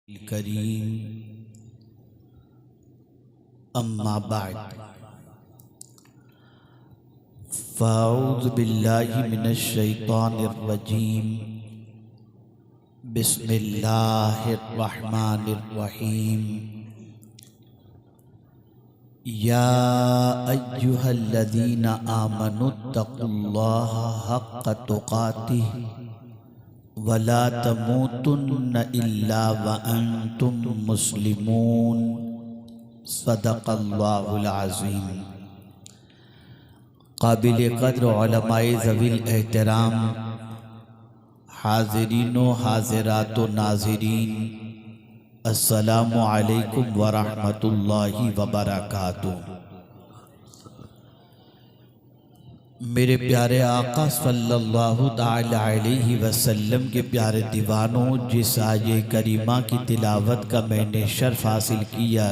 करीम अम्मा बाद फ़अऊज़ु बिल्लाहि मिनश शैतानिर रजीम बिस्मिल्लाहिर रहमानिर रहीम या अय्युहल्लज़ीना आमनुत्तक़ुल्लाहा हक़्क़ तुक़ातिह वला तमूतुन्न इल्ला व अंतुम मुस्लिमून सदक़ल्लाहुल अज़ीम। काबिल क़द्र उलमाए ज़वील एहतराम, हाज़िरीन व हाज़िरात व नाज़रीन, अस्सलामु अलैकुम व रहमतुल्लाहि व बरकातुहू। मेरे प्यारे आका सल्लल्लाहु ताला अलैहि वसल्लम के प्यारे दीवानों, जिस आये करीमा की तिलावत का मैंने शर्फ हासिल किया,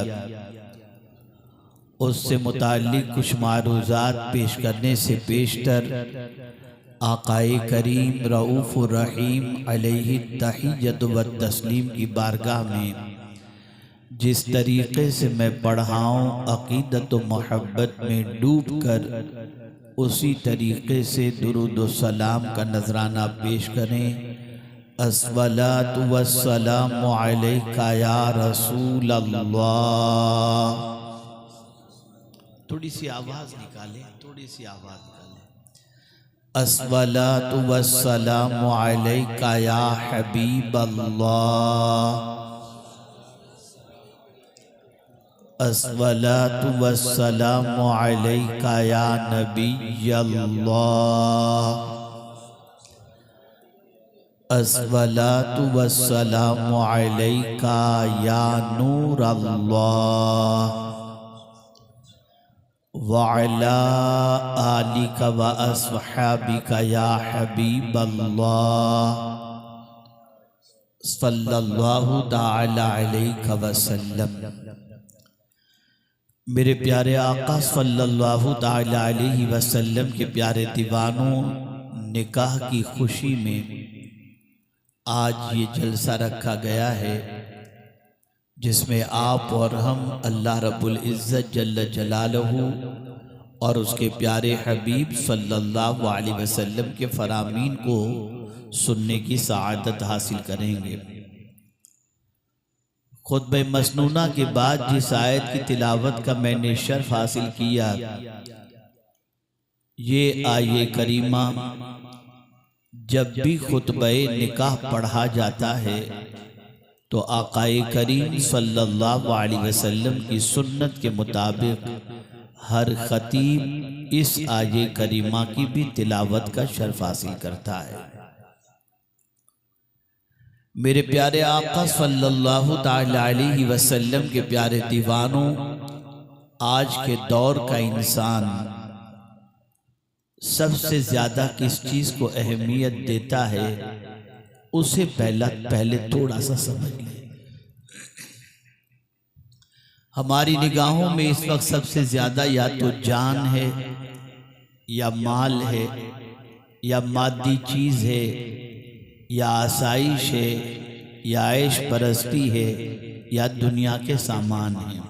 उससे मुताल्लिक़ कुछ मारूज़ात पेश करने से पेशतर आकाए करीम रऊफ़ रहीम अलैहि तहिय्यत व तस्लीम की बारगाह में जिस तरीक़े से मैं पढ़ाऊँ, अक़ीदत व मोहब्बत में डूब कर उसी तरीक़े से दुरूद व सलाम का नजराना पेश करें। अस्सलातु वस्सलामु अलैका या रसूल अल्लाह। थोड़ी सी आवाज़ निकालें, थोड़ी सी आवाज़ निकालें। अस्सलातु वस्सलामु अलैका या हबीब अल्लाह। अस्सलातु वस्सलामु अलैका या नबी अल्लाह। अस्सलातु वस्सलामु अलैका या नूर अल्लाह व अला आलिका व अस्हाबिका या हबीब अल्लाह सल्लल्लाहु ताला अलैहि वसल्लम। मेरे प्यारे आका सल्लल्लाहु ताला अलैहि वसल्लम के प्यारे दीवानों, निकाह की खुशी में आज ये जलसा रखा गया है जिसमें आप और हम अल्लाह रब्बुल इज़्ज़त जल्ल जलालहू और उसके प्यारे हबीब सल्लल्लाहु अलैहि वसल्लम के फरामीन को सुनने की सआदत हासिल करेंगे। खुतबे मसनूना के बाद जिस आयत की तिलावत का मैंने शर्फ हासिल किया, ये आये करीमा जब भी खुतबे निकाह पढ़ा जाता है तो आकाए करीम सल्लल्लाहु अलैहि वसल्लम की सुन्नत के मुताबिक हर खतीब इस आये करीमा की भी तिलावत का शर्फ हासिल करता है। मेरे प्यारे आका सल्लल्लाहु ताला अलैहि वसल्लम के प्यारे दीवानों, आज के दौर का इंसान सबसे ज्यादा किस चीज को अहमियत देता है, उसे पहले थोड़ा सा समझ लें। हमारी निगाहों में इस वक्त सबसे ज्यादा या तो जान है, या माल है, या मादी चीज है, या आसाइश है, या ऐश परस्ती है, या दुनिया के सामान है।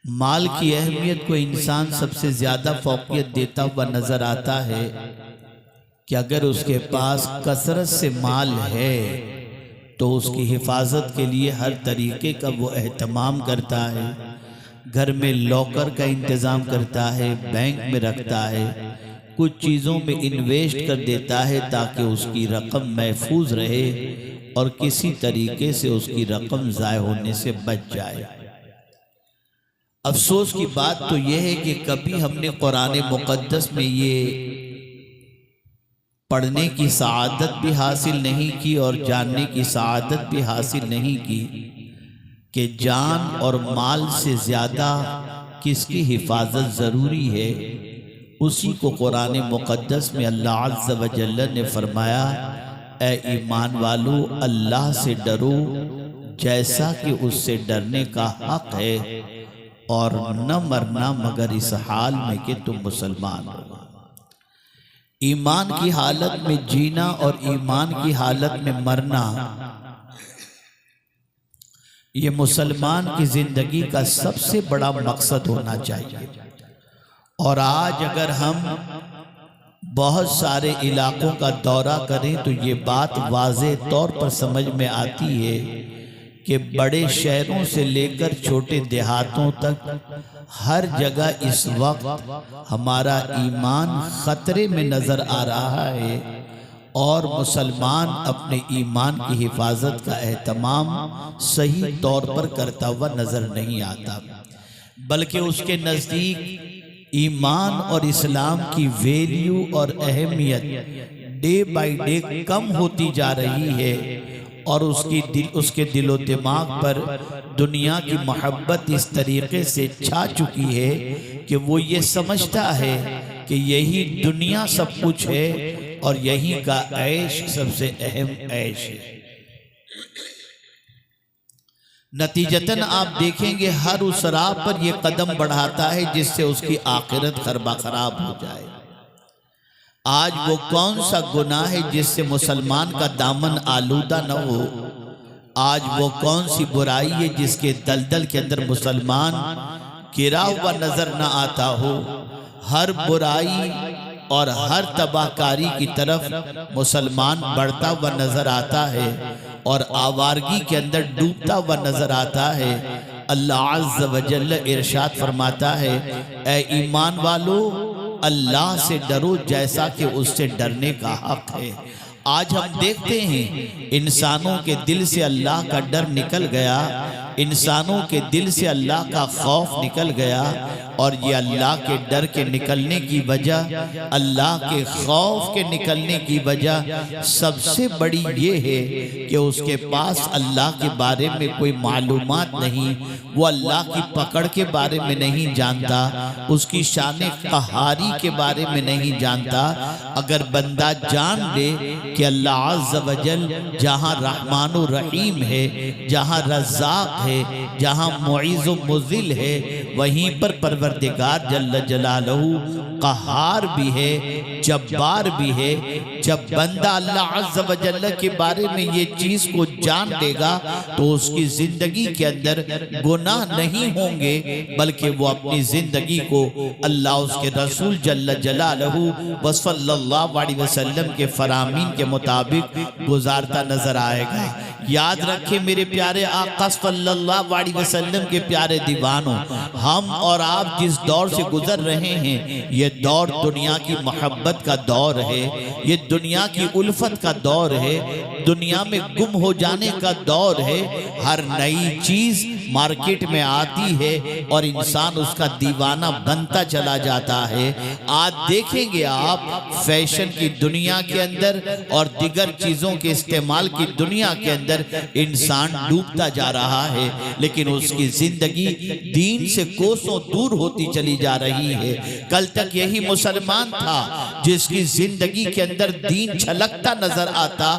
माल की अहमियत को इंसान सबसे ज्यादा फौकियत देता हुआ नजर आता है कि अगर उसके पास कसरत से माल है तो उसकी हिफाजत के लिए हर तरीके का वो एहतमाम करता है, घर में लॉकर का इंतज़ाम करता है, बैंक में रखता है, कुछ चीज़ों में इन्वेस्ट कर देता है ताकि उसकी रकम महफूज रहे और किसी तरीके से उसकी रकम ज़ाय होने से बच जाए। अफसोस की बात तो यह है कि कभी हमने कुरान मुक़द्दस में ये पढ़ने की सआदत भी हासिल नहीं की और जानने की सआदत भी हासिल नहीं की कि जान और माल से ज़्यादा किसकी हिफाजत ज़रूरी है। उसी को कुरान मुक़द्दस में अल्लाह अज़्ज़ व जल्ल ने फरमाया, ए ईमान वालो, अल्लाह से डरो जैसा कि उससे डरने का हक है, और न मरना मगर इस हाल में कि तुम मुसलमान हो। ईमान की हालत में जीना और ईमान की हालत में मरना ये मुसलमान की ज़िंदगी का सबसे बड़ा मकसद होना चाहिए। और आज अगर हम बहुत सारे इलाकों का दौरा करें तो ये बात वाज़े तौर पर समझ में आती है कि बड़े शहरों से लेकर छोटे देहातों तक हर जगह इस वक्त हमारा ईमान खतरे में नज़र आ रहा है और मुसलमान अपने ईमान की हिफाजत का एहतमाम सही तौर पर करता हुआ नज़र नहीं आता, बल्कि उसके नज़दीक ईमान और इस्लाम की वैल्यू और अहमियत डे बाय डे कम होती जा रही है और उसके दिलो दिमाग पर दुनिया की मोहब्बत इस तरीके से छा चुकी है कि वो ये समझता है कि यही दुनिया सब कुछ है और यही का ऐश सबसे अहम ऐश है। नतीजतन आप देखेंगे हर उस राह पर यह कदम बढ़ाता है जिससे उसकी आखिरत खरबा खराब हो जाए। आज वो कौन सा गुनाह है जिससे मुसलमान का दामन आलूदा न हो? आज वो कौन सी बुराई है जिसके दलदल के अंदर मुसलमान गिरा हुआ नजर न आता हो? हर बुराई और हर तबाहकारी की तरफ मुसलमान बढ़ता हुआ नजर आता है और आवारगी के अंदर डूबता हुआ नजर आता है। अल्लाह अज़्ज़ व जल्ल इरशाद फरमाता है, ऐ ईमान वालों, अल्लाह से डरो जैसा कि उससे डरने का हक है। आज हम देखते हैं इंसानों के दिल से अल्लाह का डर निकल गया, इंसानों के दिल से अल्लाह का खौफ निकल गया और ये अल्लाह के डर के निकलने की वजह, अल्लाह के खौफ के निकलने की वजह सबसे बड़ी ये है कि उसके पास अल्लाह के बारे में कोई मालूमात नहीं, वो अल्लाह की पकड़ के बारे में नहीं जानता, उसकी शान क़हारी के बारे में नहीं जानता। अगर बंदा जान ले कि अल्लाह अज़्ज़ व जल जहाँ रहमान रहीम है, जहाँ रज़्ज़ाक़ है, जहाँ मुईज़ व मुज़िल है, वहीं पर परवरदिगार जल्ल जलालहू क़हार भी है, जब्बार भी है। जब बंदा अल्लाह अज़्ज़ व जल्ल के बारे में ये चीज़ को जान लेगा तो उसकी ज़िंदगी के अंदर गुनाह नहीं होंगे, बल्कि वो अपनी ज़िंदगी को अल्लाह उसके रसूल जल्ल जलालहू व सल्लल्लाहु अलैहि वसल्लम के फरामीन के मुताबिक गुजारता नजर आएगा। याद रखें मेरे प्यारे आका सल्लल्लाहु अलैहि वसल्लम के प्यारे दीवानों, हम और आप जिस दौर से गुजर रहे हैं ये दौर दुनिया की मोहब्बत का दौर है, ये दुनिया की उल्फत का दौर है, दुनिया में गुम हो जाने का दौर है। हर नई चीज मार्केट में आती है और इंसान उसका दीवाना बनता चला जाता है। आज देखेंगे आप फैशन की दुनिया के अंदर और दिगर चीजों के इस्तेमाल की दुनिया के अंदर इंसान डूबता जा रहा है, लेकिन उसकी जिंदगी दीन से कोसों दूर होती चली जा रही है। कल तक यही मुसलमान था जिसकी जिंदगी के अंदर दीन छलकता नजर आता,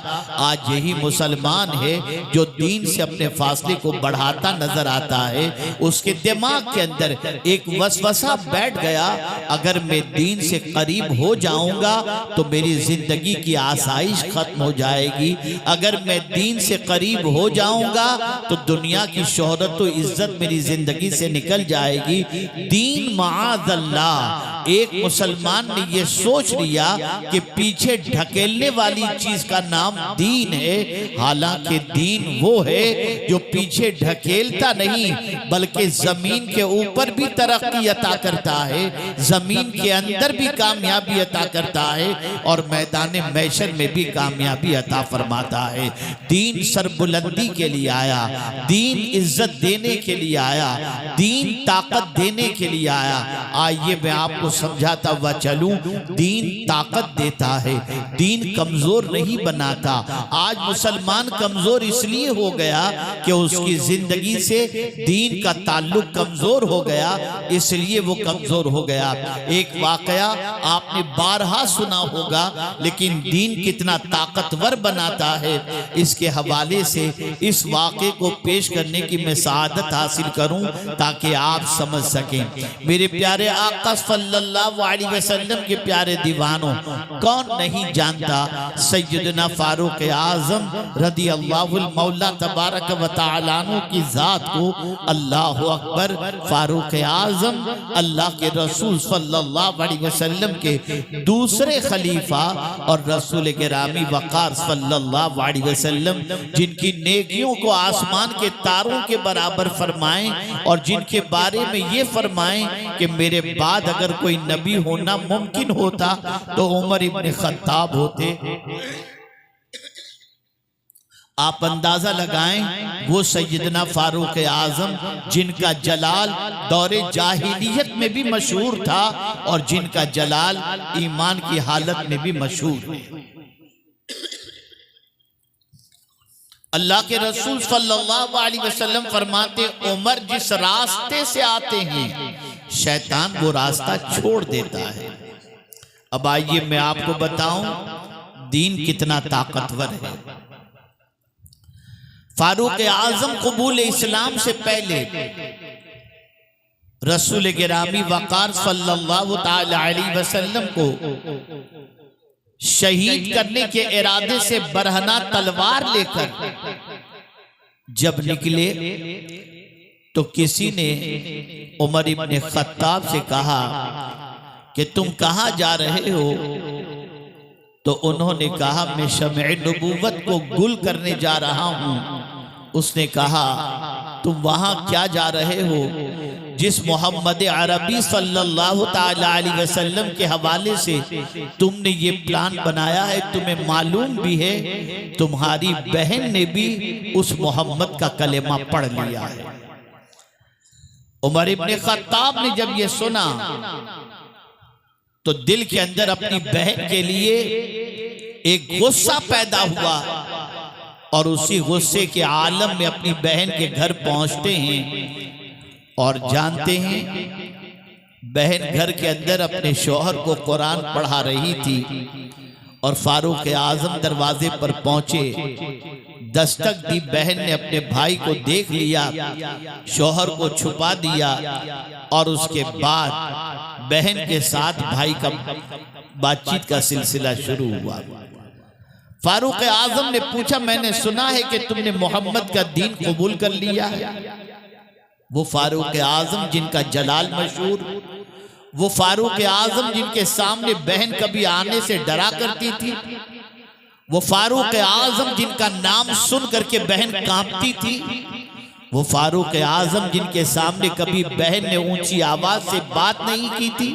आज यही मुसलमान है जो दीन से अपने फासले को बढ़ाता नजर आता है। उसके दिमाग के अंदर एक वसवसा बैठ गया, अगर मैं दीन से करीब हो जाऊंगा तो मेरी जिंदगी की आसाइश खत्म हो जाएगी, अगर मैं दीन से करीब हो जाऊंगा तो दुनिया की शोहरत तो इज्जत मेरी जिंदगी से निकल जाएगी। दीन माअज़ल्लाह, एक मुसलमान ने यह सोच लिया कि पीछे ढकेलने वाली चीज का नाम दीन है, हालांकि दीन वो है जो पीछे ढकेलता नहीं बल्कि जमीन के ऊपर भी तरक्की अता करता है, जमीन के अंदर भी कामयाबी अता करता है और मैदान मैशर में भी कामयाबी अता फरमाता है। दीन सरबुलंदी के लिए आया, दीन इज्जत देने के लिए आया, दीन ताकत देने के लिए आया। आइए मैं आपको समझाता हुआ चलूं, दीन ताकत देता है, दीन कमजोर नहीं बनाता। आज मुसलमान कमजोर इसलिए हो गया कि उसकी जिंदगी से दीन का ताल्लुक कमजोर हो गया, इसलिए वो कमजोर हो गया। एक वाकया आपने बारहा सुना होगा, लेकिन दीन कितना ताकतवर बनाता है इसके हवाले से इस वाक़े को पेश करने की मैं सआदत हासिल करूं ताकि आप समझ सकें। मेरे प्यारे आका सल्लल्लाहु सल्लल्लाहु अलैहि वसल्लम के प्यारे दीवानों, कौन नहीं जानता सैयदना फारूक आजम रदी अल्लाहुल मौला तबारक व तआला अन्हु की जात को। अल्लाह अकबर। फारूक आजम अल्लाह के रसूल सल्लल्लाहु अलैहि वसल्लम के दूसरे खलीफा और रसूल गिरामी वक़ार सल्लल्लाहु अलैहि वसल्लम, जिनकी नेकियों को आसमान के तारों के बराबर फरमाएं और जिनके बारे में ये फरमाएं कि मेरे बाद अगर कोई नबी होना मुमकिन होता तो उमर इब्न खत्ताब होते। आप अंदाजा लगाएं वो सैयदना फारूक आजम जिनका जलाल दौरे जाहिलियत में भी मशहूर था और जिनका जलाल ईमान की हालत में भी मशहूर है। अल्लाह के रसूल सल्लल्लाहु अलैहि वसल्लम फरमाते, उमर जिस रास्ते से आते हैं शैतान वो रास्ता छोड़ देता है। अब आइए मैं आपको बताऊं दीन कितना ताकतवर है। फारूक आजम कबूल इस्लाम से पहले रसूल गिरामी वक़ार सल्लल्लाहु ताला अलैहि वसल्लम को शहीद करने के इरादे से बरहना तलवार लेकर जब निकले तो किसी ने उमर इब्न खत्ताब से कहा कि तुम कहां जा रहे हो? तो उन्होंने कहा मैं शम्अ नबूवत को गुल करने जा रहा हूं। उसने कहा तुम वहां क्या जा रहे हो? जिस मोहम्मद अरबी सल्लल्लाहु ताला अलैहि वसल्लम के हवाले से तुमने ये प्लान बनाया है, तुम्हें मालूम भी है तुम्हारी बहन ने भी उस मोहम्मद का कलेमा पढ़ लिया है। उमर इब्न खत्ताब ने जब ये सुना तो दिल के अंदर अपनी बहन के लिए एक गुस्सा पैदा हुआ और उसी गुस्से के आलम में अपनी बहन के घर पहुंचते हैं और जानते हैं बहन घर के अंदर अपने शौहर को कुरान पढ़ा रही थी और फारूक आजम दरवाजे पर पहुंचे। दस्तक दी, बहन ने अपने भाई को देख लिया, शौहर को छुपा दिया और उसके बाद बहन के साथ भाई का बातचीत का सिलसिला शुरू हुआ। फारूक आजम ने पूछा मैंने सुना है कि तुमने मोहम्मद का दीन कबूल कर लिया है। वो फारूक आजम जिनका जलाल मशहूर, वो फारूक आजम जिनके सामने बहन कभी आने से डरा करती थी, वो फारूक आजम जिनका नाम सुन करके बहन कांपती थी, वो फारूक आजम जिनके सामने कभी बहन ने ऊंची आवाज से बात नहीं की थी,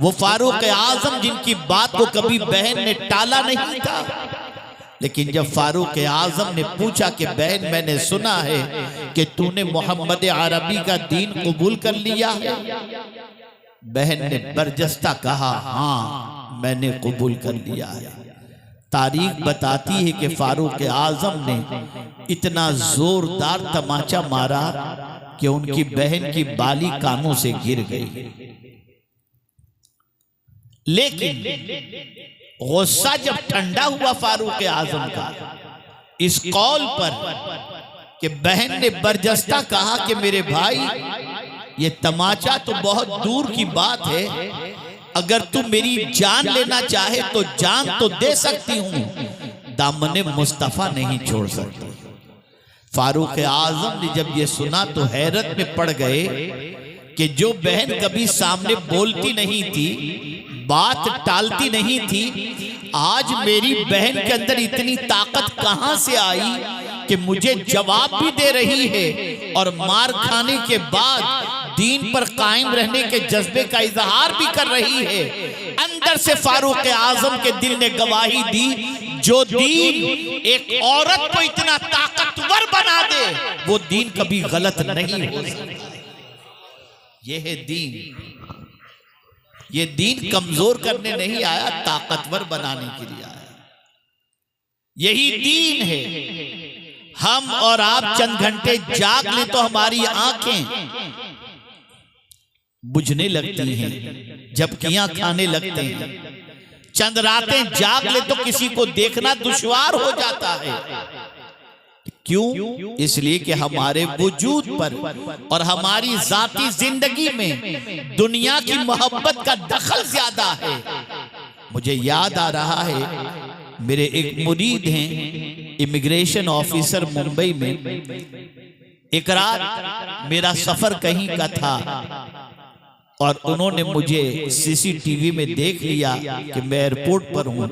वो फारूक आजम जिनकी बात को कभी बहन ने टाला नहीं था। लेकिन जब फारूक आजम ने पूछा कि बहन मैंने सुना है कि तूने मोहम्मद अरबी का दीन कबूल कर लिया है, बहन ने बरजस्ता कहा हाँ मैंने कबूल कर लिया है। तारीख बताती है कि फारूक आजम ने इतना जोरदार तमाचा मारा कि उनकी बहन की बाली कानों से गिर गई। लेकिन गुस्सा जब ठंडा हुआ फारूक आजम का इस कौल पर कि बहन ने बरजस्ता कहा कि मेरे भाई ये तमाचा तो बहुत दूर की बात है, अगर तू मेरी जान लेना चाहे तो जान तो दे सकती हूं, दामने मुस्तफा नहीं छोड़ सकती। फारूक आजम ने जब ये सुना तो हैरत में पड़ गए कि जो बहन कभी सामने बोलती नहीं थी, बात टालती नहीं थी, आज मेरी बहन के अंदर इतनी ताकत कहां से आई कि मुझे जवाब भी दे रही है और मार खाने के बाद दीन पर कायम रहने के जज्बे का इजहार भी कर रही है। अंदर से फारूक आजम के दिल ने गवाही दी, जो दीन एक औरत को इतना ताकतवर बना दे वो दीन कभी गलत नहीं हो सकता। यह है दीन। ये दीन कमजोर करने नहीं आया, ताकतवर बनाने के लिए आया। यही दीन है। हम और आप चंद घंटे जाग ले तो हमारी आंखें बुझने लगती हैं, झपकियां खाने लगते हैं। चंद रातें जाग ले तो किसी को देखना दुश्वार हो जाता है। क्यों? इसलिए कि हमारे वजूद पर और हमारी जाती जिंदगी में दुनिया की मोहब्बत का दखल ज्यादा है। मुझे याद आ रहा है, मेरे एक मुरीद हैं इमिग्रेशन ऑफिसर मुंबई में। एक रात मेरा सफर कहीं का था और उन्होंने मुझे सीसीटीवी में देख लिया कि मैं एयरपोर्ट पर हूं।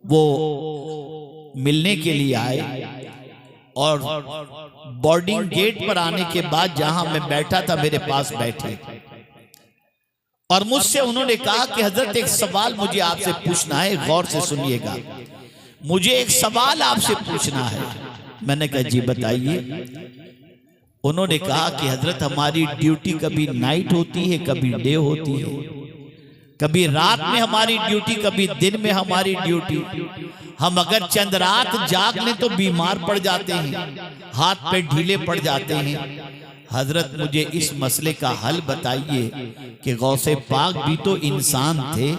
वो मिलने के लिए आए और बोर्डिंग गेट पर आने के बाद जहां मैं बैठा था मेरे पास बैठे और मुझसे उन्होंने कहा कि हजरत एक सवाल मुझे आपसे पूछना है, गौर से सुनिएगा, मुझे एक सवाल आपसे पूछना है। मैंने कहा जी बताइए। उन्होंने कहा कि हजरत हमारी ड्यूटी कभी नाइट होती है, कभी डे होती है, कभी रात में हमारी ड्यूटी, कभी दिन में हमारी ड्यूटी। हम अगर चंद रात जाग लें तो बीमार पड़ जाते हैं, हाथ पे ढीले पड़ जाते हैं। हजरत मुझे इस मसले का हल बताइए कि गौसे पाक भी तो इंसान थे,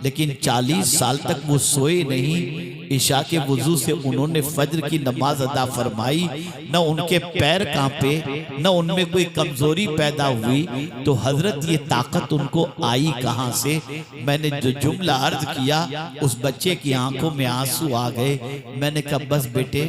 लेकिन 40 साल तक वो सोए नहीं। इशा के वजू से उन्होंने फज्र की नमाज अदा फरमाई, न उनके पैर कांपे, न उनमें कोई कमजोरी पैदा हुई। तो हजरत ये ताकत उनको आई कहां से? मैंने जो जुमला अर्ज किया उस बच्चे की आंखों में आंसू आ गए। मैंने कहा बस बेटे,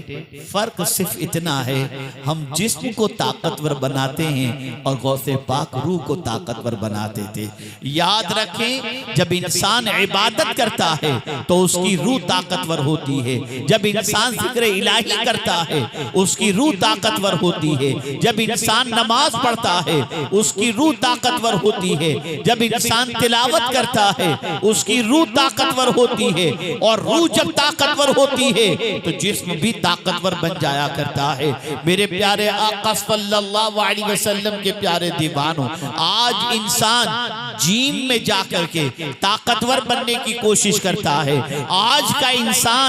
फर्क सिर्फ इतना है, हम जिस्म को ताकतवर बनाते हैं और गौसे पाक रूह को ताकतवर बनाते थे। याद रखें, जब इंसान इबादत करता है तो उसकी रूह ताकतवर होती है। जब इंसान जिक्र इलाही करता है उसकी रूह ताकतवर होती है। जब इंसान नमाज पढ़ता है उसकी रूह ताकतवर होती है। जब इंसान तिलावत करता है उसकी रूह ताकतवर होती है। और रूह जब ताकतवर होती है तो जिस्म भी ताकतवर बन जाया करता है। मेरे प्यारे आका सल्लल्लाहु अलैहि वसल्लम के प्यारे दीवानों, आज इंसान जिम में जाकर के ताकतवर बनने की कोशिश करता है। आज का इंसान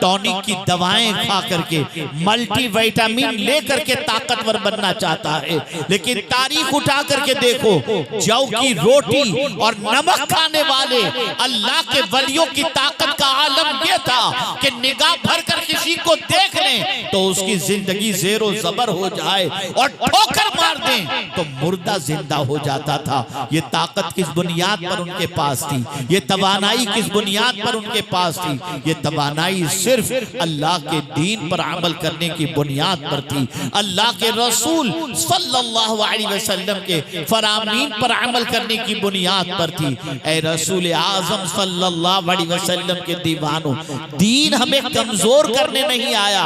टॉनिक की दवाएं खा करके, मल्टीविटामिन लेकर के ताकतवर बनना चाहता है। लेकिन तारीख उठा करके देखो, जौ की रोटी और नमक खाने वाले अल्लाह के वलियों की ताकत का आलम यह था कि निगाह भर कर किसी को देख लें तो उसकी जिंदगी जेरो जबर हो जाए और ठोकर मार दें तो मुर्दा जिंदा हो जाता था। ये ताकत किस बुनियाद पर उनके पास थी? ये तवानाई किस बुनियाद पर उनके पास थी? ये तवानाई सिर्फ अल्लाह के दीन पर अमल करने की बुनियाद पर थी। अल्लाह के रसूल सल्लल्लाहु अलैहि वसल्लम के फरामीन पर अमल करने की बुनियाद पर थी। ऐ रसूल आजम सल्लल्लाहु अलैहि वसल्लम के दीवानों, दीन हमें कमजोर करने नहीं आया,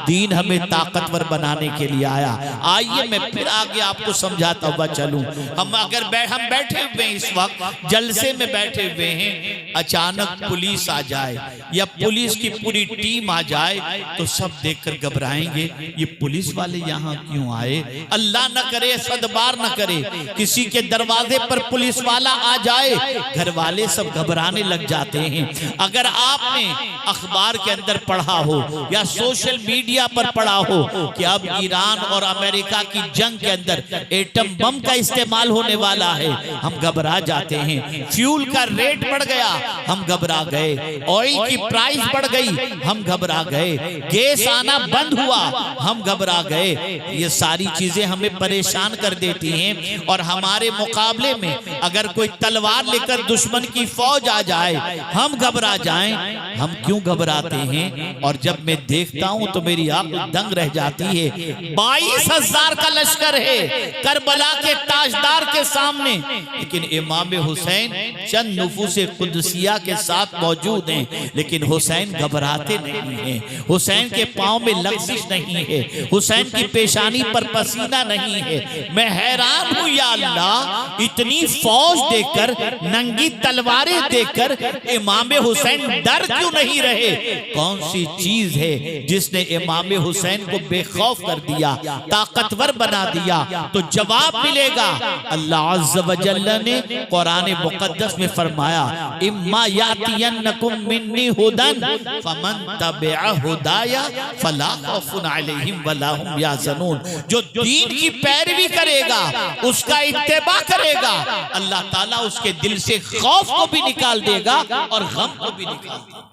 दीन हमें ताकतवर बनाने के लिए आया। आइए मैं फिर आगे आपको समझाता हुआ चलूं। हम बैठे हुए हैं, इस वक्त जलसे में बैठे हुए हैं, अचानक पुलिस आ जाए या पुलिस की पूरी टीम आ जाए तो सब देखकर घबराएंगे, ये पुलिस वाले यहाँ क्यों आए? अल्लाह न करे, सदबार न करे, किसी के दरवाजे पर पुलिस वाला आ जाए, घर वाले सब घबराने लग जाते हैं। अगर आपने अखबार के अंदर पढ़ा हो या सोशल मीडिया पर पढ़ा हो कि अब ईरान और अमेरिका की जंग के अंदर एटम बम का इस्तेमाल होने वाला है, हम घबरा जाते हैं। फ्यूल का रेट बढ़ गया, हम घबरा गए। ऑयल की प्राइस बढ़ गई, हम घबरा गए। गैस आना बंद हुआ, हम घबरा गए। ये सारी चीजें हमें परेशान कर देती हैं। और हमारे मुकाबले में अगर कोई तलवार लेकर दुश्मन की फौज आ जाए, हम घबरा जाएं। हम क्यों घबराते हैं? और जब मैं देखता हूं तो मेरी आंख दंग रह जाती है। 22,000 का लश्कर है करबला के ताजदार के सामने, लेकिन इमाम हुसैन चंद नुफूसे कुदसिया के साथ मौजूद हैं, लेकिन हुसैन घबराते नहीं हैं। हुसैन के पांव में लग्जिश नहीं है, हुसैन की पेशानी पर पसीना नहीं है। मैं हैरान हूं, या अल्लाह, इतनी फौज देकर, नंगी तलवारें देकर इमाम हुसैन डर क्यों नहीं रहे? कौन सी चीज है जिसने इमाम हुसैन को बेखौफ कर दिया, ताकतवर बना दिया? तो जवाब मिलेगा। अल्लाह अज़्ज़ व जल्ल ने कुरान मुक़द्दस में फरमाया, इम्मा यातियन्नकुम मिन्नी हुदन फमन तबिअ हुदाया फला खौफुन अलैहिम वला हुम यहज़नून। जो दीन की पैरवी करेगा, उसका इत्तिबा करेगा, अल्लाह ताला उसके दिल से खौफ को भी निकाल देगा और गम को भी निकाल देगा।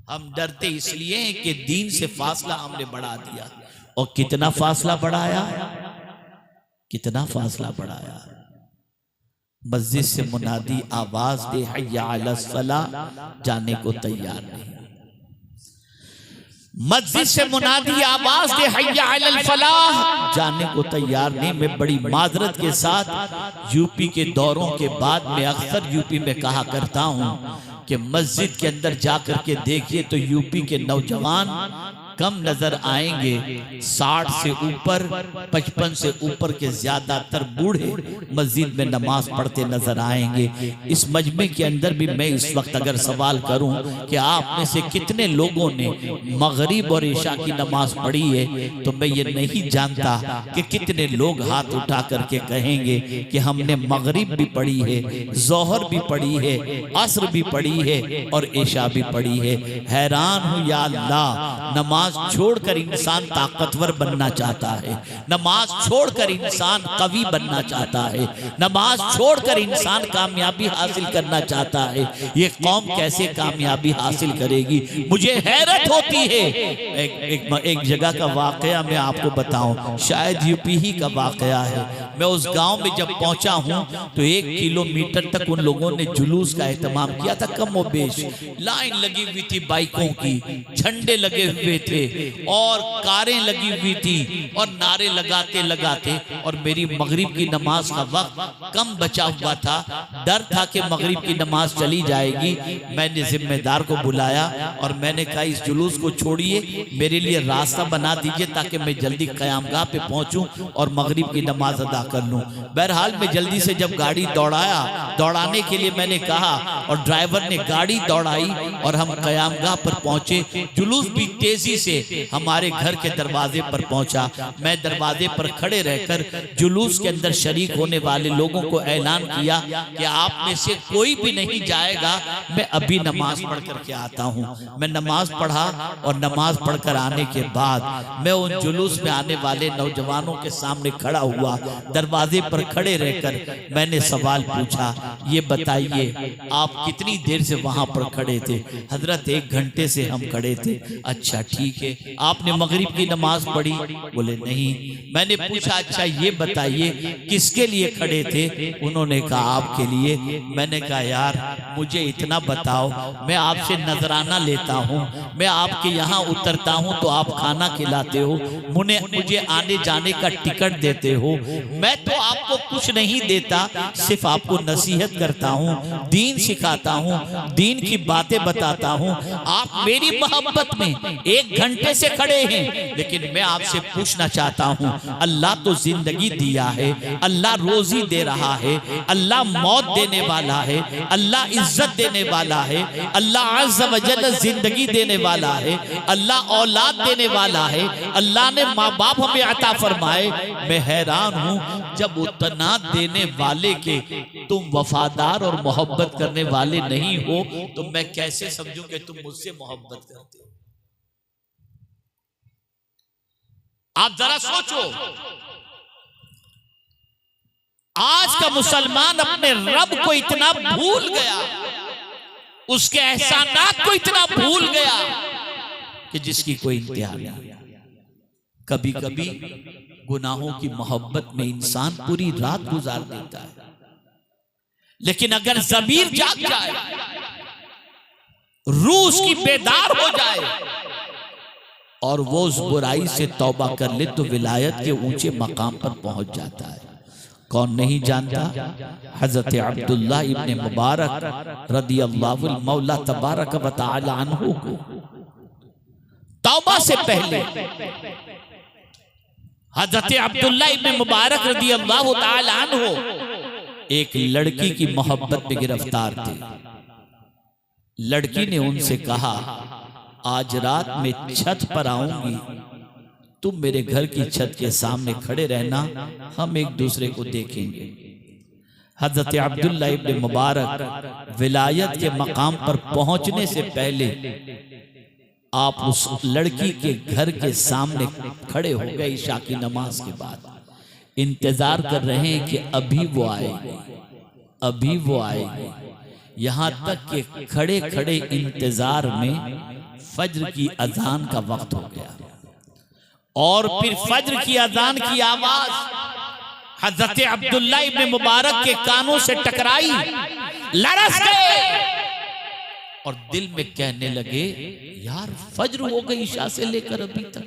हम डरते इसलिए हैं कि दीन से फासला हमने बढ़ा दिया। और कितना फासला बढ़ाया, कितना फासला बढ़ाया। मस्जिद से मुनादी आवाज दे हय्या अलस सलाह, जाने को तैयार नहीं। मस्जिद से मुनादी आवाज दे हय्या अलल फलाह, जाने को तैयार नहीं। मैं बड़ी माजरत के साथ यूपी के दौरों के बाद में अक्सर यूपी में कहा करता हूं कि मस्जिद के अंदर जाकर के देखिए तो यूपी के नौजवान कम नजर आएंगे। 60 से ऊपर, 55 से ऊपर के ज्यादातर बूढ़े मस्जिद में नमाज पढ़ते नजर आएंगे। इस मजमे के अंदर भी मैं इस वक्त अगर सवाल करूं कि आप में से कितने लोगों ने मगरिब और इशा की नमाज पढ़ी है, तो मैं ये नहीं जानता कि कितने लोग हाथ उठा करके कहेंगे कि हमने मगरिब भी पढ़ी है, जोहर भी पढ़ी है, असर भी पढ़ी है और इशा भी पढ़ी है। हैरान हूं या अल्लाह, नमाज छोड़कर इंसान ताकतवर बनना चाहता है, नमाज छोड़कर इंसान कवि बनना चाहता है, नमाज छोड़कर इंसान कामयाबी हासिल करना चाहता है। ये कौम कैसे कामयाबी हासिल करेगी, मुझे हैरत होती है। एक जगह का वाकया मैं आपको बताऊं, शायद यूपी ही का वाकया है। मैं उस गांव में जब पहुंचा हूं तो 1 किलोमीटर तक उन लोगों ने जुलूस का एहतमाम किया था। कम और बेश लाइन लगी हुई थी बाइकों की, झंडे लगे हुए थे और कारें लगी हुई थी और नारे लगाते लगाते। और मेरी मगरिब की नमाज का वक्त कम बचा हुआ था, डर था कि मगरिब की नमाज चली जाएगी। मैंने जिम्मेदार को बुलाया और मैंने कहा इस जुलूस को छोड़िए, मेरे लिए रास्ता बना दीजिए ताकि मैं जल्दी क़यामगाह पे पहुंचूं और मगरिब की नमाज अदा कर लूं। बहरहाल मैं जल्दी से जब गाड़ी दौड़ाने के लिए मैंने कहा और ड्राइवर ने गाड़ी दौड़ाई और हम क़यामगाह पर पहुंचे। जुलूस भी तेजी से हमारे घर के दरवाजे पर पहुंचा। मैं दरवाजे पर खड़े रहकर जुलूस के अंदर शरीक होने वाले लोगों को ऐलान किया कि आप में से कोई भी नहीं जाएगा, मैं अभी नमाज पढ़ करके आता हूं। मैं नमाज पढ़ा और नमाज पढ़कर आने के बाद मैं उन जुलूस में आने वाले नौजवानों के सामने खड़ा हुआ। दरवाजे पर खड़े रहकर मैंने सवाल पूछा, ये बताइए आप कितनी देर से वहां पर खड़े थे? हजरत 1 घंटे से हम खड़े थे। अच्छा ठीक है, आपने मगरिब की नमाज पढ़ी? बोले नहीं। मैंने पूछा अच्छा ये बताइए किसके लिए खड़े थे? उन्होंने कहा आपके लिए। मैंने कहा यार मुझे इतना बताओ, मैं आपसे नजराना लेता हूँ, मैं आपके यहाँ उतरता हूँ तो आप खाना खिलाते हो, मुझे आने जाने का टिकट देते हो, मैं तो आपको कुछ नहीं देता, सिर्फ आपको नसीहत करता हूँ, दीन सिखाता हूँ, दीन की बातें बताता हूँ। आप मेरी मोहब्बत में 1 घंटे से खड़े हैं, लेकिन मैं आपसे पूछना चाहता हूँ, अल्लाह तो जिंदगी दिया है, अल्लाह रोजी दे रहा है, अल्लाह मौत देने वाला है, अल्लाह इज्जत देने वाला है, अल्लाह अज़्ज़ व जल जिंदगी देने वाला है, अल्लाह औलाद देने वाला है, अल्लाह ने माँ बाप हमें अता फरमाए। मैं हैरान हूँ जब उतना देने वाले के तुम वफादार और मोहब्बत करने वाले नहीं हो तो मैं कैसे समझूं कि तुम मुझसे मोहब्बत करते हो? आप जरा सोचो, आज का मुसलमान अपने रब को इतना भूल गया, उसके एहसानात को इतना भूल गया कि जिसकी कोई इंतहा नहीं। कभी कभी गुनाहों की मोहब्बत में इंसान पूरी रात गुजार देता है, लेकिन अगर ज़मीर जाग जाए, रूह उसकी बेदार हो जाए और वो उस बुराई से तौबा कर ले तो विलायत के ऊंचे मकाम पर पहुंच जाता है। कौन नहीं जानता हजरत अब्दुल्लाह इब्ने मुबारक रदियल्लाहु मौला तबारक व तआला अन्हु को तौबा से पहले हजरत अब्दुल्लाह इब्ने मुबारक रदियल्लाहु तआला अन्हु एक लड़की की मोहब्बत में गिरफ्तार थे। लड़की ने उनसे कहा आज रात में छत पर आऊंगी, तुम मेरे घर की छत के सामने खड़े रहना, हम एक दूसरे को देखेंगे। हजरत अब्दुल्लाह इब्ने मुबारक विलायत के मकाम पर पहुंचने से पहले आप उस लड़की के घर के सामने खड़े हो गए। ईशा की नमाज के बाद इंतजार कर रहे हैं कि अभी वो आएगी, अभी वो आएगी। यहां तक कि खड़े खड़े इंतजार में फज्र की अजान का वक्त हो गया और फिर फज्र की अजान की आवाज हजरत अब्दुल्ला इब्न मुबारक के कानों से टकराई, लरस गए और दिल में कहने लगे, यार फज्र हो गई ईशा से लेकर अभी तक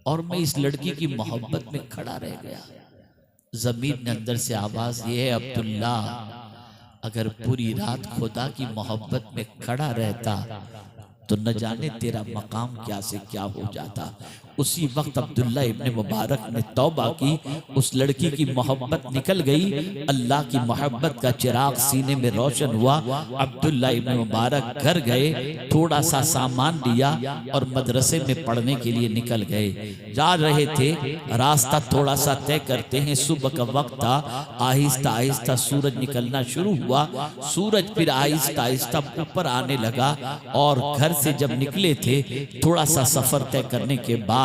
और मैं इस लड़की की मोहब्बत में खड़ा रह गया। ज़मीर ने अंदर से आवाज ये है, अब्दुल्ला अगर पूरी रात खुदा की मोहब्बत में खड़ा रहता तो न जाने तेरा मकाम क्या से क्या हो जाता। उसी वक्त अब्दुल्ला इब्न मुबारक ने तौबा की, उस लड़की की मोहब्बत निकल गई, अल्लाह की मोहब्बत का चिराग सीने में रोशन हुआ। अब्दुल्ला इब्न मुबारक घर गए, थोड़ा सा सामान लिया और मदरसे में पढ़ने के लिए निकल गए। जा रहे थे, रास्ता थोड़ा सा तय करते हैं, सुबह का वक्त था, आहिस्ता आहिस्ता सूरज निकलना शुरू हुआ। सूरज फिर आहिस्ता आहिस्ता ऊपर आने लगा और घर से जब निकले थे, थोड़ा सा सफर तय करने के बाद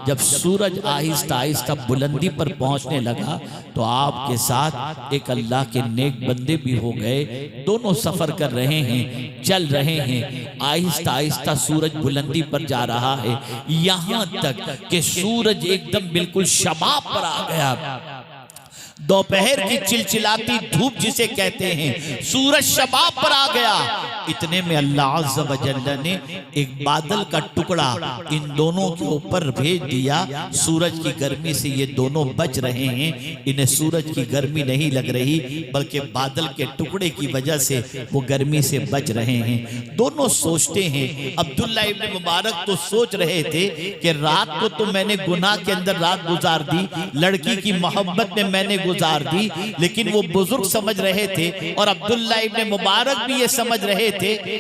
जब सूरज आहिस्ता आहिस्ता बुलंदी पर पहुंचने लगा तो आपके साथ एक अल्लाह के नेक बंदे भी हो गए। दोनों सफर कर रहे हैं, चल रहे हैं, आहिस्ता आहिस्ता सूरज बुलंदी पर जा रहा है, यहां तक कि सूरज एकदम बिल्कुल शबाब पर आ गया। दोपहर की चिलचिलाती धूप जिसे कहते हैं, सूरज शबाब पर आ गया। इतने में अल्लाह अज़्ज़ व जल्ल ने एक बादल का टुकड़ा इन दोनों के ऊपर भेज दिया। सूरज की गर्मी से ये दोनों बच रहे हैं, इन्हें सूरज की गर्मी नहीं लग रही बल्कि बादल के टुकड़े की वजह से वो गर्मी से बच रहे हैं। दोनों सोचते हैं, अब्दुल्ला इब्न मुबारक तो सोच रहे थे कि रात को तो मैंने गुनाह के अंदर रात गुजार दी, लड़की की मोहब्बत में मैंने गुजार दी, लेकिन वो बुजुर्ग समझ रहे थे और अब्दुल्ला इब्न मुबारक भी ये समझ रहे थे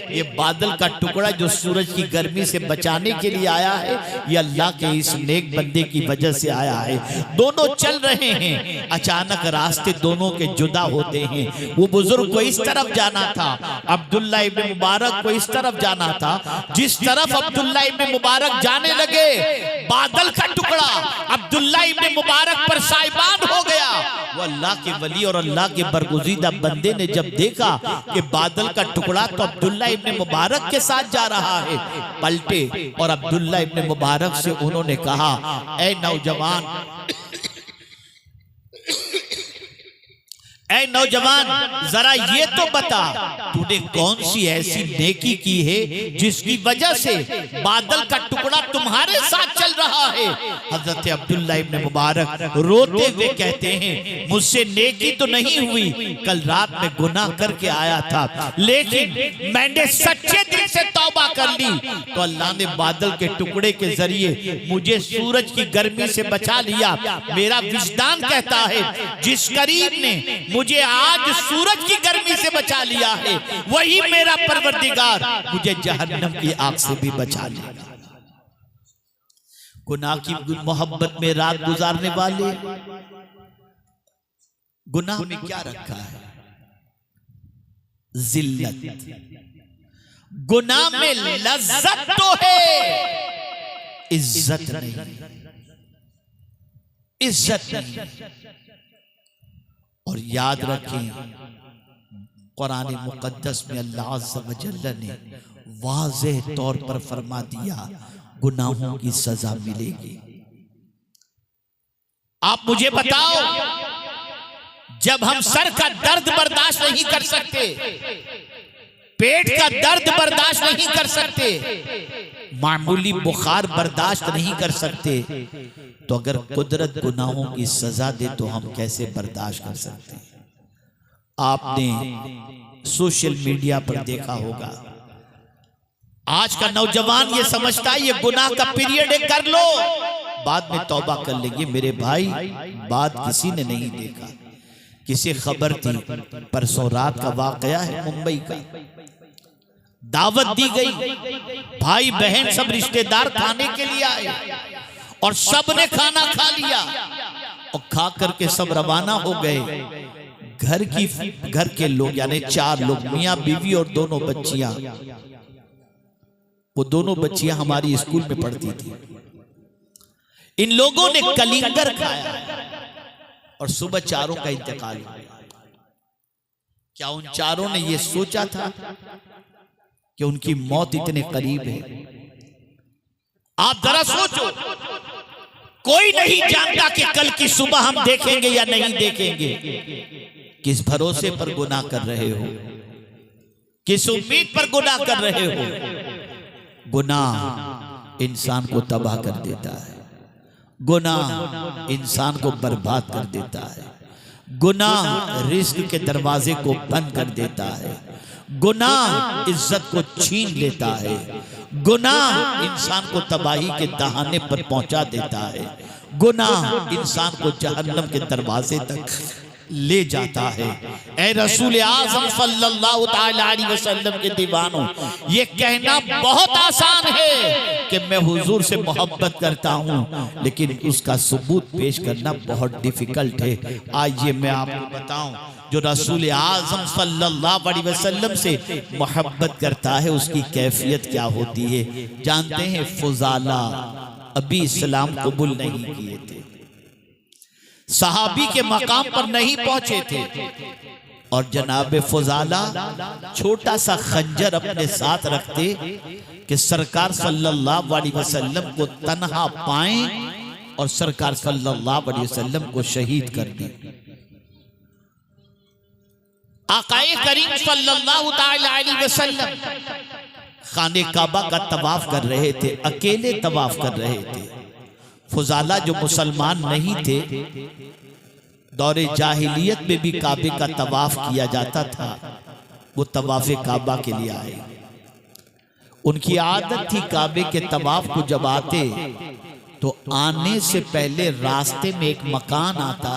ये बादल का टुकड़ा जो सूरज की गर्मी से बचाने के लिए आया है, ये अल्लाह के इस नेक बंदे की वजह से आया है। दोनों चल रहे हैं, अचानक रास्ते दोनों के जुदा होते हैं। वो बुजुर्ग को इस तरफ जाना था, अब्दुल्ला इब्न मुबारक को इस तरफ जाना था। जिस तरफ अब्दुल्ला इब्न मुबारक जाने लगे, बादल का टुकड़ा अब्दुल्ला इब्न मुबारक पर साइबान हो गया। वो अल्लाह के वली और अल्लाह के बरगुज़ीदा बंदे ने जब देखा कि बादल का टुकड़ा तो अब्दुल्ला इब्न मुबारक के साथ जा रहा है, पलटे और अब्दुल्ला इब्न मुबारक से उन्होंने कहा, ऐ नौजवान, ऐ नौजवान, जरा ये तो बता तूने कौन सी ऐसी नेकी की है जिसकी वजह से बादल का टुकड़ा तुम्हारे साथ चल रहा है। हजरत अब्दुल्ला इब्न मुबारक रोते हुए कहते हैं, मुझसे नेकी तो नहीं हुई, कल रात में गुनाह करके आया था, लेकिन मैंने सच्चे दिल से तौबा कर ली तो अल्लाह ने बादल के टुकड़े के जरिए मुझे सूरज की गर्मी से बचा लिया। मेरा विजदान कहता है, जिस करीम ने मुझे आज सूरज की गर्मी से बचा लिया है, वही मेरा परवरदिगार मुझे जहन्नम की आग से भी बचा लेगा। गुनाह की मोहब्बत में रात गुजारने वाले, गुनाह में क्या रखा है? जिल्लत। गुनाह में लज्जत तो है, इज्जत नहीं, इज्जत नहीं। और याद रखें, कुरान मुकद्दस में अल्लाह अज़्ज़ व जल्ल ने वाज़ेह तौर पर फरमा दिया, गुनाहों की सजा मिलेगी। आप मुझे बताओ, जब हम सर का दर्द बर्दाश्त नहीं कर सकते, पेट का दर्द बर्दाश्त नहीं कर सकते, मामूली बुखार बर्दाश्त नहीं कर सकते, तो अगर कुदरत गुनाहों की सजा दे तो हम कैसे बर्दाश्त कर सकते हैं? आपने सोशल मीडिया पर देखा होगा, आज का नौजवान ये समझता है ये गुनाह का पीरियड है, कर लो, बाद में तौबा कर लेंगे। मेरे भाई, बात किसी ने नहीं देखा। किसी खबर थी, परसों रात का वाकया है मुंबई का, दावत दी गई, भाई बहन सब रिश्तेदार खाने के लिए आए और सब ने खाना खा लिया और खा करके सब रवाना हो गए। घर के लोग यानी 4 लोग, मियां बीवी और दोनों बच्चियां, वो दोनों बच्चियां हमारी स्कूल में पढ़ती थी। इन लोगों ने कलिंगर खाया और सुबह चारों का इंतकाल हो गया। क्या उन चारों ने ये सोचा था कि उनकी मौत इतने करीब है? आप जरा सोचो, कोई नहीं जानता कि कल की सुबह हम देखेंगे या नहीं देखेंगे। किस भरोसे पर गुनाह कर रहे हो, किस उम्मीद पर गुनाह कर रहे हो। गुनाह इंसान को तबाह कर देता है, गुनाह इंसान को बर्बाद कर देता है, गुनाह रिस्क के दरवाजे को बंद कर देता है, गुनाह इज्जत को छीन लेता है, गुनाह इंसान को तबाही के दहाने पर पहुंचा देता है, गुनाह इंसान को जहन्नम के दरवाजे तक ले जाता है। ऐ रसूल आज़म सल्लल्लाहु अलैहि वसल्लम के दीवानों, ये कहना बहुत आसान है कि मैं हुजूर से मोहब्बत करता हूँ, लेकिन उसका सबूत पेश करना बहुत डिफिकल्ट है। आइए मैं आपको बताऊं, जो रसूल आज़म सल्लल्लाहु अलैहि वसल्लम से मोहब्बत करता है उसकी कैफियत क्या होती है। जानते हैं, फुजाला अभी इस्लाम कबूल नहीं किए थे, सहाबी के मकाम पर नहीं पहुंचे थे, और जनाब फुजाला छोटा सा खंजर अपने साथ रखते कि सरकार सल्लल्लाहु अलैहि वसल्लम को तन्हा पाएं और सरकार सल्लल्लाहु अलैहि वसल्लम को शहीद कर दें। आकाए करीम सल्लल्लाहु अलैहि वसल्लम खाने काबा का तवाफ कर रहे थे, अकेले तवाफ कर रहे थे। फुजाला जो मुसलमान नहीं थे, दौरे जाहिलियत में भी काबे का तवाफ किया जाता था, वो तवाफे काबा के लिए आए। उनकी आदत थी काबे के तवाफ को जब आते तो आने से पहले रास्ते में एक मकान आता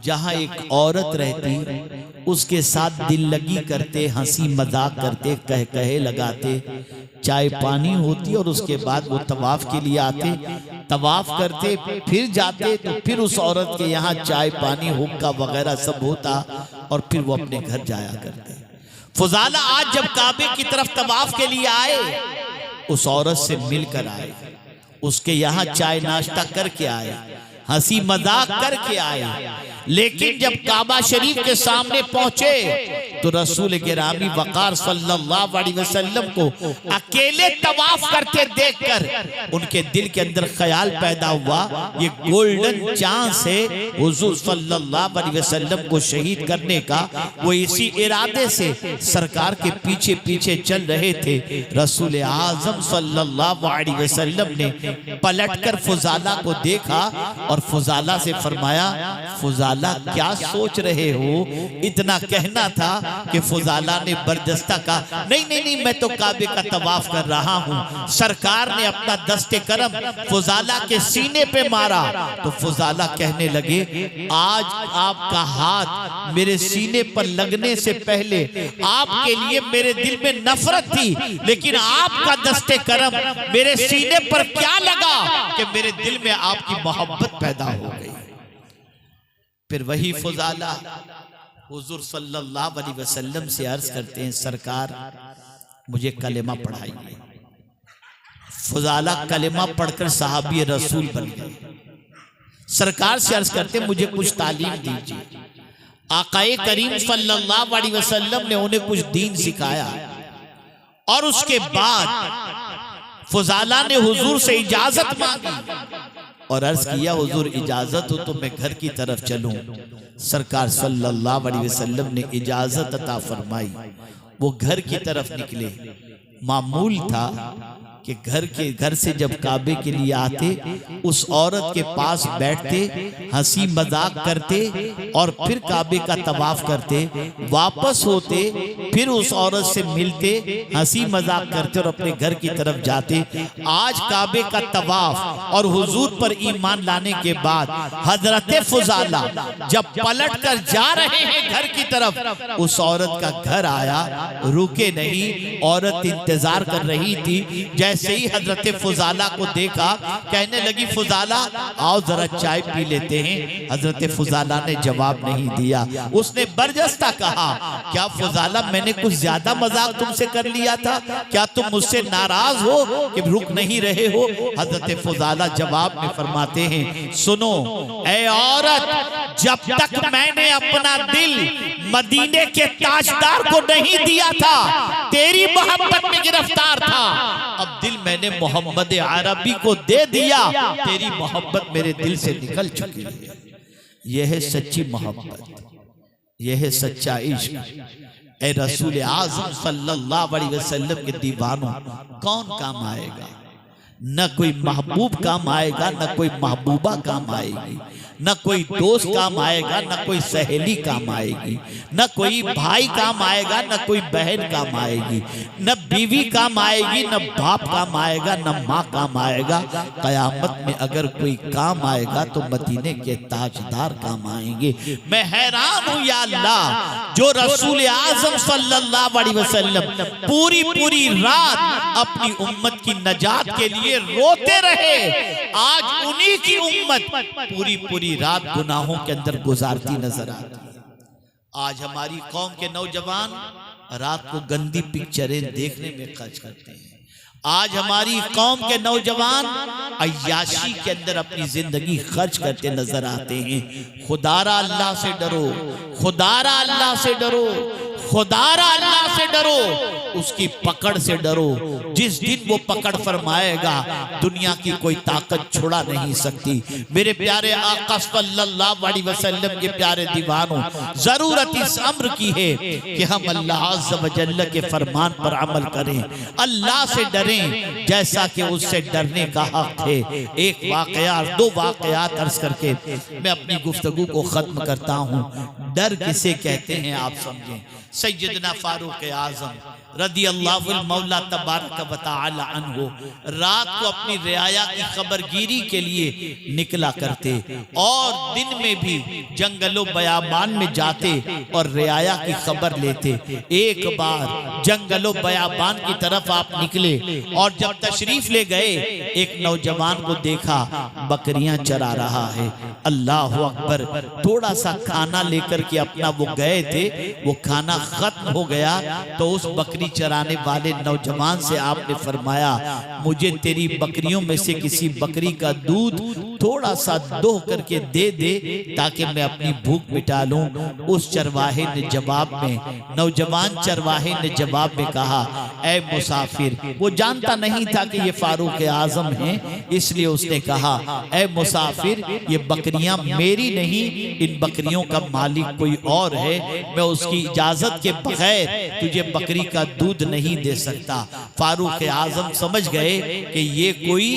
जहां एक औरत रहती, उसके साथ दिल लगी करते, हंसी मजाक करते, कह कहे लगाते, चाय पानी होती और उसके बाद वो तवाफ के लिए आते, तवाफ करते, फिर जाते तो फिर उस औरत के यहाँ चाय पानी हुक्का वगैरह सब होता और फिर वो अपने घर जाया करते। फुजाला आज जब काबे की तरफ तवाफ के लिए आए, उस औरत से मिलकर आए, उसके यहाँ चाय नाश्ता करके आए, हंसी मजाक करके आए, लेकिन जब काबा शरीफ के सामने पहुंचे तो रसूल गिरामी वकार सल्लल्लाहु अलैहि वसल्लम को अकेले तवाफ करते देखकर उनके दिल के अंदर ख्याल पैदा हुआ, ये गोल्डन चांस है हुजूर सल्लल्लाहु अलैहि वसल्लम को शहीद करने का। वो इसी इरादे से सरकार के पीछे पीछे चल रहे थे। रसूल आज़म सल्लल्लाहु अलैहि वसल्लम ने पलटकर फुजाला को देखा और फुजाला से फरमाया, फुजाला क्या सोच रहे हो। इतना कहना था कि फुजाला ने बर्जस्ता कहा, नहीं नहीं नहीं, मैं तो काबे का तवाफ कर रहा हूँ। सरकार ने अपना दस्ते करम फुजाला के सीने पे मारा तो फुजाला कहने लगे, आज आपका हाथ मेरे सीने पर लगने से पहले आपके लिए मेरे दिल में नफरत थी, लेकिन आपका दस्ते करम मेरे सीने पर क्या लगा कि मेरे दिल में आपकी मोहब्बत पैदा हो गई। फिर वही फुजाला हुजूर सल्लल्लाहु अलैहि वसल्लम से अर्ज करते हैं, सरकार मुझे कलेमा पढ़ाइए। फुजाला कलेमा पढ़कर सहाबी रसूल बन गए। सरकार से अर्ज करते, मुझे कुछ तालीम दीजिए। आकाए करीम सल्लल्लाहु अलैहि वसल्लम ने उन्हें कुछ दीन सिखाया और उसके बाद फुजाला ने हुजूर से इजाजत मांगी और अर्ज किया, हुजूर इजाजत हो तो मैं घर की तरफ चलूं। सरकार सल्लल्लाहु अलैहि वसल्लम ने इजाजत अता फरमाई। वो घर की तरफ निकले। मामूल था कि घर से जब काबे के लिए आते उस औरत के पास बैठते, हंसी मजाक करते और फिर काबे का तवाफ करते, वापस होते फिर उस औरत से मिलते, हंसी मजाक करते और अपने घर की तरफ जाते। आज काबे का तवाफ और हुजूर पर ईमान लाने के बाद हजरत फुजाला जब पलट कर जा रहे हैं घर की तरफ, उस औरत का घर आया, रुके नहीं, औरत इंतजार कर रही थी। जैसे ही हजरत फुजाला को देखा, कहने लगी, फुजाला आओ जरा चाय पी लेते हैं। हजरत फुजाला ने जवाब नहीं दिया। उसने बरजस्ता कहा, क्या फुजाला मैंने कुछ ज्यादा मजाक तुमसे कर लिया था? क्या तुम मुझसे नाराज हो कि रुक नहीं रहे हो? हजरत फुजाला जवाब में फरमाते हैं, सुनो ऐ औरत, जब तक मैंने अपना दिल मदीने के ताजदार को नहीं दिया था, तेरी मोहब्बत में गिरफ्तार था। अब दिल मैंने मोहम्मद अरबी को दे दिया, तेरी मोहब्बत मेरे दिल से निकल चुकी है। यह है सच्ची मोहब्बत, यह है सच्चा इश्क। ए रसूल आज़म सल्लल्लाहु अलैहि वसल्लम के दीवानों, कौन काम आएगा? न कोई महबूब काम आएगा, न कोई महबूबा काम आएगी, न कोई दोस्त काम आएगा, न कोई सहेली काम आएगी, न कोई भाई काम आएगा, न कोई बहन काम आएगी, न बीवी काम आएगी, न बाप काम आएगा, न माँ काम आएगा। कयामत में अगर कोई काम आएगा तो मदीने के ताजदार काम आएंगे। मैं हैरान हूँ या अल्लाह, जो रसूल आज़म सल्लल्लाहु अलैहि वसल्लम पूरी पूरी रात अपनी उम्मत की नजात के लिए रोते रहे, आज उन्हीं की उम्मत पूरी पूरी रात गुनाहों के अंदर गुजारती नजर आती है। आज हमारी कौम के नौजवान रात को गंदी पिक्चरें देखने में खर्च करते हैं। आज हमारी कौम के नौजवान अय्याशी के अंदर अपनी जिंदगी खर्च करते नजर आते हैं। खुदारा अल्लाह से डरो, खुदारा अल्लाह से डरो, खुदारा अल्लाह से डरो, उसकी पकड़ से डरो। जिस दिन वो पकड़ फरमाएगा दुनिया की कोई ताकत छुड़ा नहीं सकती। मेरे प्यारे आका सल्लल्लाहु अलैहि वसल्लम के प्यारे दीवानों, जरूरत इस अम्र की है कि हम अल्लाह अज़्ज़ व जल्ल के फरमान पर अमल करें, अल्लाह से डरें जैसा कि उससे डरने का हक है। एक वाकया, दो वाकयात अर्ज करके मैं अपनी गुफ्तगू को खत्म करता हूँ। डर किसे कहते हैं आप समझें। सैयदना फारूक आज़म रदी अल्लाहु मौला तबारक व तआला अन्हु रात को अपनी रियाया की खबरगिरी के लिए निकला करते और दिन में भी जंगलों बयाबान में जाते और रियाया की खबर लेते। एक बार जंगलों बयाबान की तरफ आप निकले और जब तशरीफ ले गए, एक नौजवान को देखा बकरियां चरा रहा है। अल्लाह अकबर। थोड़ा सा खाना लेकर के अपना वो गए थे, वो खाना खत्म हो गया तो उस बकरी चराने वाले नौजवान से आपने फरमाया, मुझे तेरी बकरियों में से किसी बकरी का दूध थोड़ा सा दोह करके दे दे ताकि मैं अपनी भूख मिटा लूं। उस चरवाहे ने जवाब में, नौजवान चरवाहे ने जवाब में कहा, ऐ मुसाफिर, वो जानता नहीं था कि ये फारूक आज़म हैं, इसलिए उसने कहा, ऐ मुसाफिर, ये बकरियां मेरी नहीं, इन बकरियों का मालिक कोई और है, मैं उसकी इजाजत के बगैर तुझे बकरी का दूध नहीं दे सकता। फारूक आज़म समझ गए कि ये कोई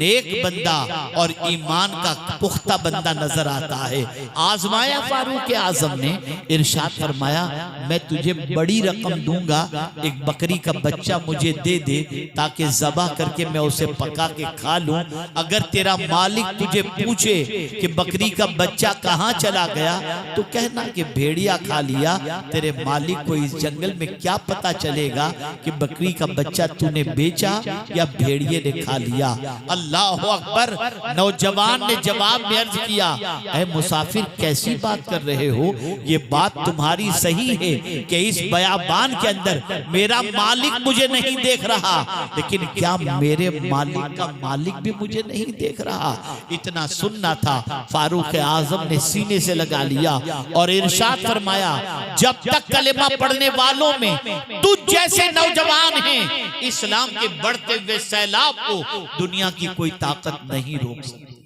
नेक बंदा और ईमान का पुख्ता बंदा नजर आता है। आजमाया फारूक आज़म ने, इरशाद फरमाया, मैं तुझे बड़ी रकम दूंगा, एक बकरी का बच्चा मुझे दे दे ताकि ज़बा करके मैं उसे पका के खा लूं। अगर तेरा मालिक तुझे पूछे कि बकरी का बच्चा कहाँ चला गया तो कहना कि भेड़िया खा लिया। तेरे मालिक को इस जंगल में क्या पता चलेगा कि बकरी का बच्चा तूने बेचा या भेड़िए ने खा लिया। अल्लाह अकबर। नौजवान ने जवाब में अर्ज किया, ऐ मुसाफिर, कैसी बात कर रहे हो? ये बात तुम्हारी सही है कि इस बयाबान के अंदर मेरा मालिक मुझे नहीं देख रहा, लेकिन क्या मेरे मालिक का मालिक भी मुझे नहीं देख रहा? इतना सुनना था, फारूक आज़म ने सीने से लगा लिया और इरशाद फरमाया, जब तक कलेमा पढ़ने वालों में तुझ जैसे नौजवान हैं, इस्लाम के बढ़ते हुए सैलाब को दुनिया की कोई ताकत नहीं रोक सकती।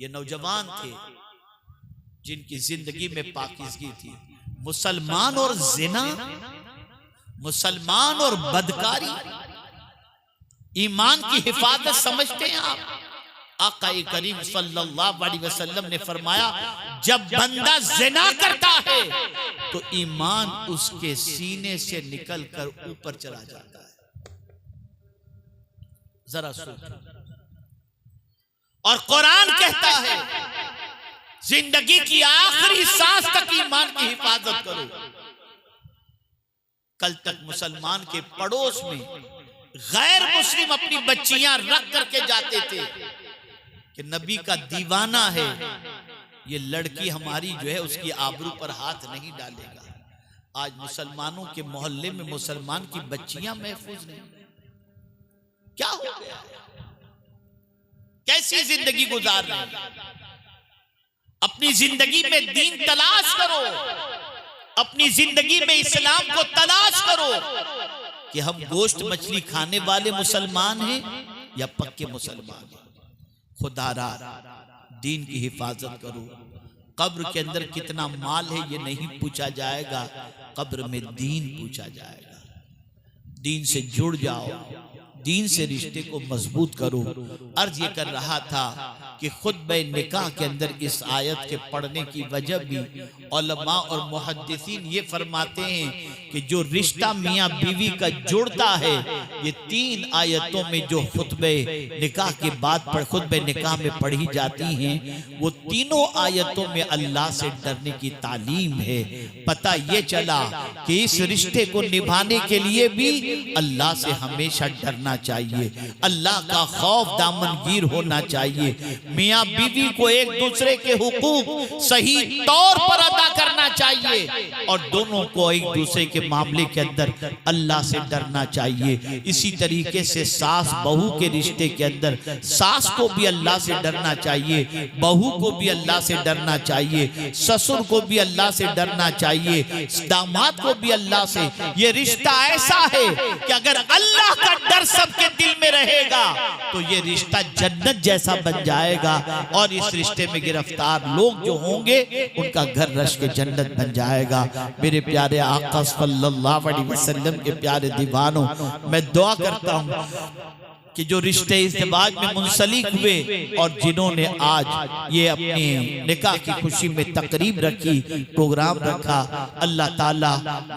ये नौजवान थे जिनकी जिंदगी में पाकीज़गी थी। मुसलमान और जिना, मुसलमान और बदकारी, ईमान की हिफाजत समझते हैं आप? आका करीम सल्लल्लाहु अलैहि वसल्लम ने फरमाया, जब बंदा जिना करता है तो ईमान उसके सीने से निकलकर ऊपर चला जाता है। जरा सोचो। और कुरान कहता है, जिंदगी की आखिरी सांस तक ईमान की हिफाजत करो। कल तक मुसलमान के पड़ोस में गैर मुस्लिम अपनी बच्चियां रख करके जाते थे कि नबी का दीवाना है, ये लड़की हमारी जो है उसकी आबरू पर हाथ नहीं डालेगा। आज मुसलमानों के मोहल्ले में मुसलमान की बच्चियां महफूज नहीं। क्या हो गया? कैसी जिंदगी गुजार रहे? अपनी जिंदगी में दीन तलाश करो, अपनी जिंदगी में इस्लाम को तलाश करो। कि हम गोश्त मछली खाने वाले मुसलमान हैं या पक्के मुसलमान हैं। खुदारा दीन की हिफाजत करो। कब्र के अंदर कितना माल है ये नहीं पूछा जाएगा, कब्र में दीन पूछा जाएगा। दीन से जुड़ जाओ, दीन से रिश्ते को मजबूत करो। अर्ज ये कर रहा था कि खुतबे निकाह के अंदर इस आयत के पढ़ने की वजह भी उलमा और मुहद्दिसीन ये फरमाते हैं कि जो रिश्ता मियाँ बीवी का जुड़ता है, ये 3 आयतों में जो खुतबे निकाह के बाद खुतबे निकाह में पढ़ी जाती हैं, वो तीनों आयतों में अल्लाह से डरने की तालीम है। पता ये चला कि इस रिश्ते को निभाने के लिए भी अल्लाह से हमेशा डरना चाहिए, अल्लाह का खौफ दामनगीर होना चाहिए। मियाँ बीवी को एक दूसरे के हुकूक सही तौर पर अदा करना चाहिए और दोनों को एक दूसरे के मामले के अंदर अल्लाह से डरना चाहिए। इसी तरीके से सास बहू के रिश्ते के अंदर सास को भी अल्लाह से डरना चाहिए, बहू को भी अल्लाह से डरना चाहिए, ससुर को भी अल्लाह से डरना चाहिए, दामाद को भी अल्लाह से। ये रिश्ता ऐसा है कि अगर अल्लाह का डर सबके दिल में रहेगा तो ये रिश्ता जन्नत जैसा बन जाएगा और इस रिश्ते में गिरफ्तार लोग जो होंगे उनका घर रश के जन्नत बन जाएगा। मेरे प्यारे आका सल्लल्लाहु अलैहि वसल्लम के प्यारे दीवानों, मैं दुआ करता हूँ कि जो रिश्ते इज़्दिवाज में मुंसलिक हुए और जिन्होंने आज ये अपने निकाह की खुशी में तकरीब रखी, प्रोग्राम रखा, अल्लाह ताला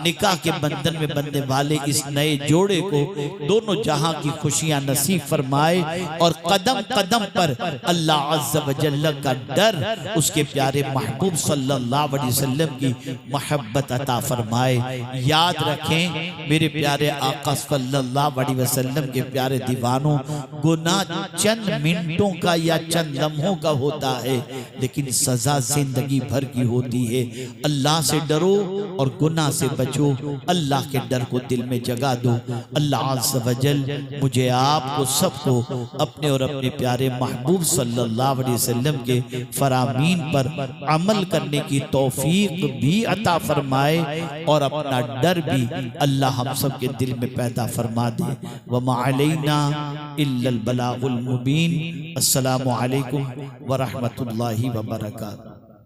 निकाह के बंधन में बंधने वाले इस नए जोड़े को दोनों जहां की खुशियां नसीब फरमाए और कदम कदम पर अल्लाह अज़्ज़ व जल्ल का डर, उसके प्यारे महबूब सल्लल्लाहु अलैहि वसल्लम की मोहब्बत अता फरमाए। याद रखें मेरे प्यारे आका सल्लल्लाहु अलैहि वसल्लम के प्यारे दीवानों, गुनाह चंद मिनटों का या चंद लम्हों का होता है, लेकिन सजा जिंदगी भर की होती है। अल्लाह से डरो और गुनाह से बचो, अल्लाह के डर को दिल में जगा दो। अल्लाह अज़्ज़ व जल मुझे आपको सबको अपने और अपने प्यारे महबूब सल्लल्लाहु अलैहि वसल्लम के फरामीन पर अमल करने की तौफीक भी अता फरमाए और अपना डर भी अल्लाह हम सब के दिल में पैदा फरमा दे। व मा अलैना इल्लल बलागुल मुबीन। अस्सलामु अलैकुम व रहमतुल्लाहि व बरकातुहू।